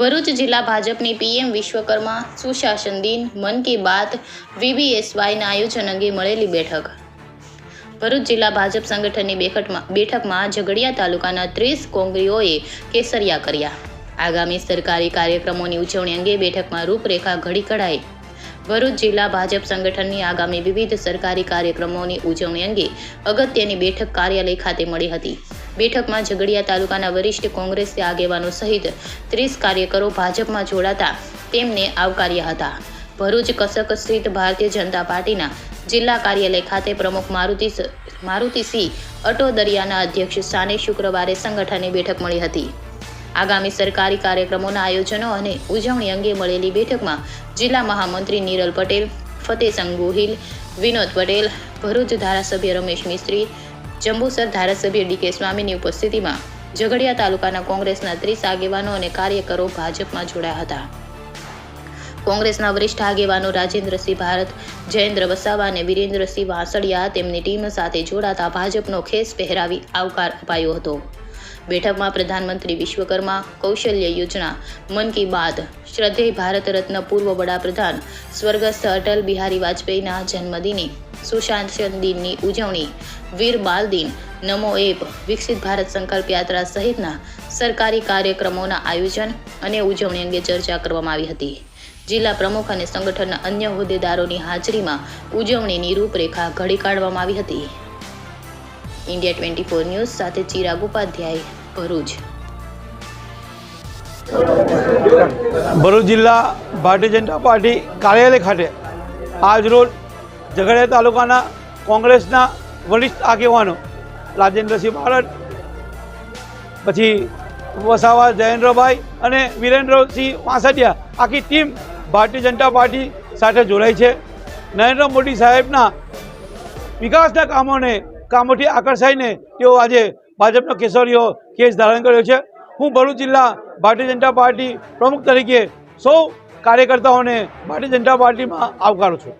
ભરૂચ જિલ્લા ભાજપની પીએમ વિશ્વકર્મા સુશાસન દિન મન કી બાત VBSYના આયોજન અંગે મળેલી બેઠક. ભરૂચ જિલ્લા ભાજપ સંગઠનની બેઠકમાં ઝઘડિયા તાલુકાના 30 કોંગ્રીઓએ કેસરિયા કર્યા. આગામી સરકારી કાર્યક્રમોની ઉજવણી અંગે બેઠકમાં રૂપરેખા ઘડી કઢાઈ. ભરૂચ જિલ્લા ભાજપ સંગઠનની આગામી વિવિધ સરકારી કાર્યક્રમોની ઉજવણી અંગે અગત્યની બેઠક કાર્યાલય ખાતે મળી હતી. બેઠકમાં ઝઘડિયા તાલુકાના વરિષ્ઠ કોંગ્રેસ આગેવાનો સહિત 30 કાર્યકરો ભાજપમાં જોડાતા તેમને આવકાર્યા હતા. ભરૂચ કસક સ્થિત ભારતીય જનતા પાર્ટીના જિલ્લા કાર્યાલય ખાતે પ્રમુખ મારુતિસિંહ અટોદરિયાના અધ્યક્ષ સ્થાને શુક્રવારે સંગઠનની બેઠક મળી હતી. આગામી સરકારી કાર્યક્રમોના આયોજનો અને ઉજવણી અંગે મળેલી બેઠકમાં જિલ્લા મહામંત્રી નિરલ પટેલ, ફતેહસંગ ગોહિલ, વિનોદ પટેલ, ભરૂચ ધારાસભ્ય રમેશ મિસ્ત્રી, જંબુસર ધારાસભ્ય DK સ્વામીની ઉપસ્થિતિમાં ઝઘડિયા તાલુકાના કોંગ્રેસના 30 આગેવાનો અને કાર્યકરો ભાજપમાં જોડાયા હતા. કોંગ્રેસના વરિષ્ઠ આગેવાનો રાજેન્દ્રસિંહ ભારત, જયેન્દ્ર વસાવા અને વિરેન્દ્રસિંહ વાસળિયા તેમની ટીમ સાથે જોડાતા ભાજપનો ખેસ પહેરાવી આવકાર અપાયો હતો. બેઠકમાં પ્રધાનમંત્રી વિશ્વકર્મા કૌશલ્ય યોજના, મન કી બાત, શ્રદ્ધેય ભારત રત્ન પૂર્વ વડાપ્રધાન સ્વર્ગસ્થ અટલ બિહારી વાજપેયીના જન્મદિને સુશાસન દિનની ઉજવણી, વીર બાલ દિન, નમો એપ, વિકસિત ભારત સંકલ્પ યાત્રા સહિતના સરકારી કાર્યક્રમોના આયોજન અને ઉજવણી અંગે ચર્ચા કરવામાં આવી હતી. જિલ્લા પ્રમુખ અને સંગઠનના અન્ય હોદ્દેદારોની હાજરીમાં ઉજવણીની રૂપરેખા ઘડી કાઢવામાં આવી હતી. ઇન્ડિયા 24 ન્યૂઝ સાથે ચિરાગ ઉપાધ્યાય, ભરૂચ. ભરૂચ જિલ્લા ભારતીય જનતા પાર્ટી કાર્યાલય ખાતે આજરોજ ઝઘડિયા તાલુકાના કોંગ્રેસના વરિષ્ઠ આગેવાનો રાજેન્દ્રસિંહ ભારત, પછી વસાવા જયેન્દ્રભાઈ અને વિરેન્દ્રસિંહ વાસડિયા આખી ટીમ ભારતીય જનતા પાર્ટી સાથે જોડાઈ છે. નરેન્દ્ર મોદી સાહેબના વિકાસના કામોથી આકર્ષાઈને તેઓ આજે ભાજપનો કેસરીયો કેસ ધારણ કર્યો છે. હું ભરૂચ જિલ્લા ભારતીય જનતા પાર્ટી પ્રમુખ તરીકે સૌ કાર્યકર્તાઓને ભારતીય જનતા પાર્ટીમાં આવકારું છું.